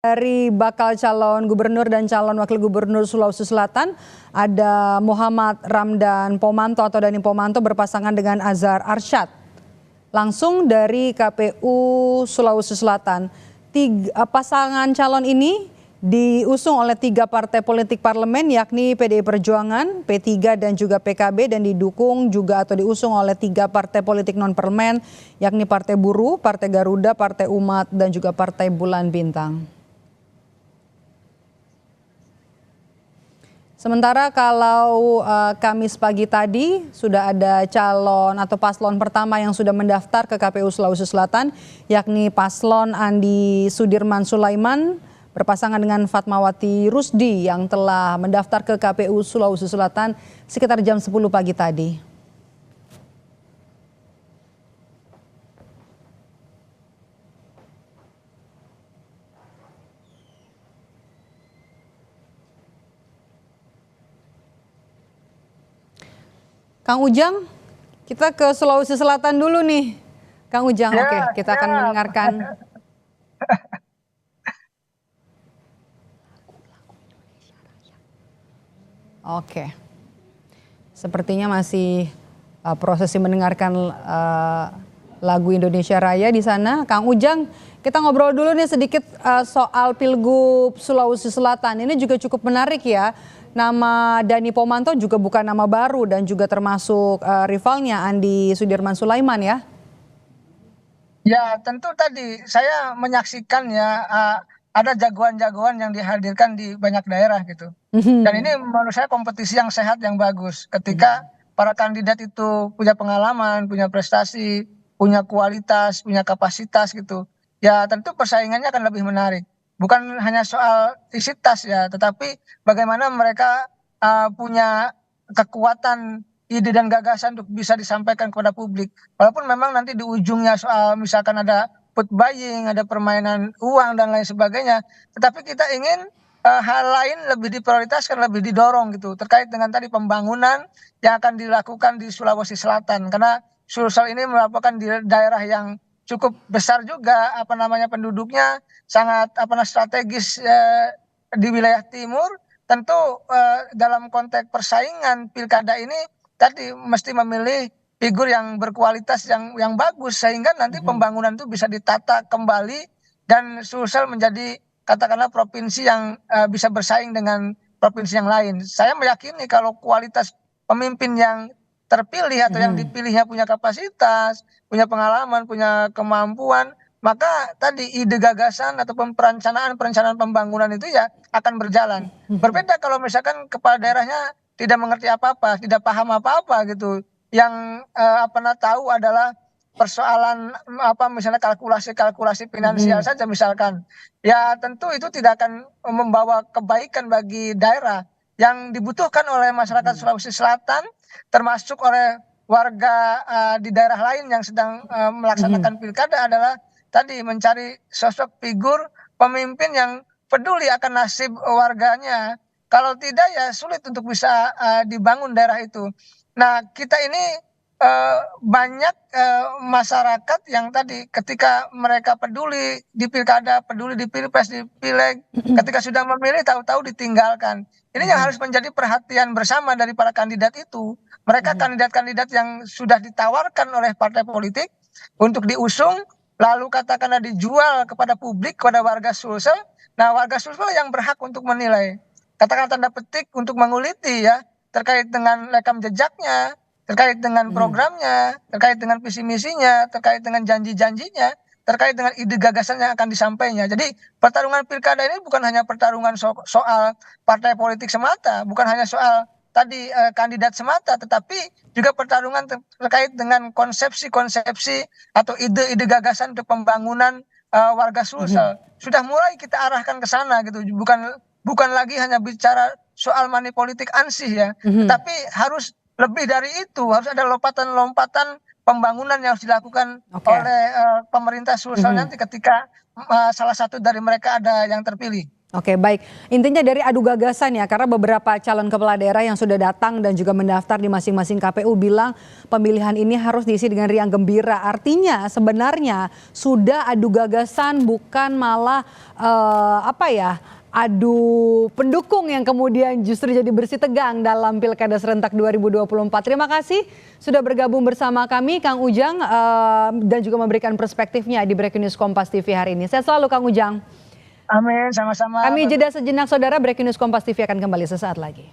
Dari bakal calon gubernur dan calon wakil gubernur Sulawesi Selatan, ada Muhammad Ramdan Pomanto atau Dani Pomanto berpasangan dengan Azhar Arsyad. Langsung dari KPU Sulawesi Selatan. Pasangan calon ini diusung oleh 3 partai politik parlemen, yakni PDI Perjuangan, P3 dan juga PKB, dan didukung juga atau diusung oleh 3 partai politik non-parlemen, yakni Partai Buruh, Partai Garuda, Partai Umat, dan juga Partai Bulan Bintang. Sementara kalau Kamis pagi tadi sudah ada calon atau paslon pertama yang sudah mendaftar ke KPU Sulawesi Selatan, yakni paslon Andi Sudirman Sulaiman berpasangan dengan Fatmawati Rusdi yang telah mendaftar ke KPU Sulawesi Selatan sekitar jam 10 pagi tadi. Kang Ujang, kita ke Sulawesi Selatan dulu nih. Kang Ujang, oke, kita akan mendengarkan. Oke, sepertinya masih prosesi mendengarkan lagu Indonesia Raya di sana. Kang Ujang, kita ngobrol dulu nih sedikit soal Pilgub Sulawesi Selatan. Ini juga cukup menarik ya. Nama Dani Pomanto juga bukan nama baru dan juga termasuk rivalnya Andi Sudirman Sulaiman ya. Ya tentu tadi saya menyaksikan ya ada jagoan-jagoan yang dihadirkan di banyak daerah gitu. Dan ini menurut saya kompetisi yang sehat, yang bagus. Ketika para kandidat itu punya pengalaman, punya prestasi, punya kualitas, punya kapasitas gitu. Ya tentu persaingannya akan lebih menarik. Bukan hanya soal isi tas ya, tetapi bagaimana mereka punya kekuatan ide dan gagasan untuk bisa disampaikan kepada publik. Walaupun memang nanti di ujungnya soal misalkan ada put buying, ada permainan uang dan lain sebagainya, tetapi kita ingin hal lain lebih diprioritaskan, lebih didorong gitu terkait dengan tadi pembangunan yang akan dilakukan di Sulawesi Selatan, karena Sulsel ini merupakan di daerah yang cukup besar juga penduduknya, sangat strategis di wilayah timur. Tentu dalam konteks persaingan pilkada ini tadi mesti memilih figur yang berkualitas, yang bagus, sehingga nanti pembangunan itu bisa ditata kembali dan Sulsel menjadi katakanlah provinsi yang bisa bersaing dengan provinsi yang lain. Saya meyakini kalau kualitas pemimpin yang terpilih atau yang dipilihnya punya kapasitas, punya pengalaman, punya kemampuan, maka tadi ide gagasan ataupun perencanaan pembangunan itu ya akan berjalan. Berbeda kalau misalkan kepala daerahnya tidak mengerti apa-apa, tidak paham apa-apa gitu. Yang tahu adalah persoalan misalnya kalkulasi finansial saja misalkan. Ya tentu itu tidak akan membawa kebaikan bagi daerah. Yang dibutuhkan oleh masyarakat Sulawesi Selatan termasuk oleh warga di daerah lain yang sedang melaksanakan pilkada adalah tadi mencari sosok figur pemimpin yang peduli akan nasib warganya. Kalau tidak ya sulit untuk bisa dibangun daerah itu. Nah, kita ini banyak masyarakat yang tadi ketika mereka peduli di pilkada, peduli di pilpres, di pileg, ketika sudah memilih tahu-tahu ditinggalkan. Ini yang harus menjadi perhatian bersama dari para kandidat itu. Mereka kandidat-kandidat yang sudah ditawarkan oleh partai politik untuk diusung, lalu katakanlah dijual kepada publik, kepada warga Sulsel. Nah, warga Sulsel yang berhak untuk menilai. Katakan tanda petik untuk menguliti ya, terkait dengan rekam jejaknya, terkait dengan programnya, terkait dengan visi misinya, terkait dengan janji-janjinya, terkait dengan ide gagasan yang akan disampaikannya. Jadi pertarungan pilkada ini bukan hanya pertarungan soal partai politik semata, bukan hanya soal tadi kandidat semata, tetapi juga pertarungan terkait dengan konsepsi-konsepsi atau ide-ide gagasan untuk pembangunan warga Sulsel. Sudah mulai kita arahkan ke sana gitu, bukan lagi hanya bicara soal money politik ansih ya, tapi harus lebih dari itu, harus ada lompatan-lompatan pembangunan yang harus dilakukan oleh pemerintah Sulsel nanti ketika salah satu dari mereka ada yang terpilih. Oke, baik. Intinya dari adu gagasan ya, karena beberapa calon kepala daerah yang sudah datang dan juga mendaftar di masing-masing KPU bilang pemilihan ini harus diisi dengan riang gembira. Artinya sebenarnya sudah adu gagasan, bukan malah adu pendukung yang kemudian justru jadi bersih tegang dalam Pilkada Serentak 2024. Terima kasih sudah bergabung bersama kami Kang Ujang dan juga memberikan perspektifnya di Breaking News Kompas TV hari ini. Sehat selalu Kang Ujang. Amin, sama-sama. Kami jeda sejenak saudara, Breaking News Kompas TV akan kembali sesaat lagi.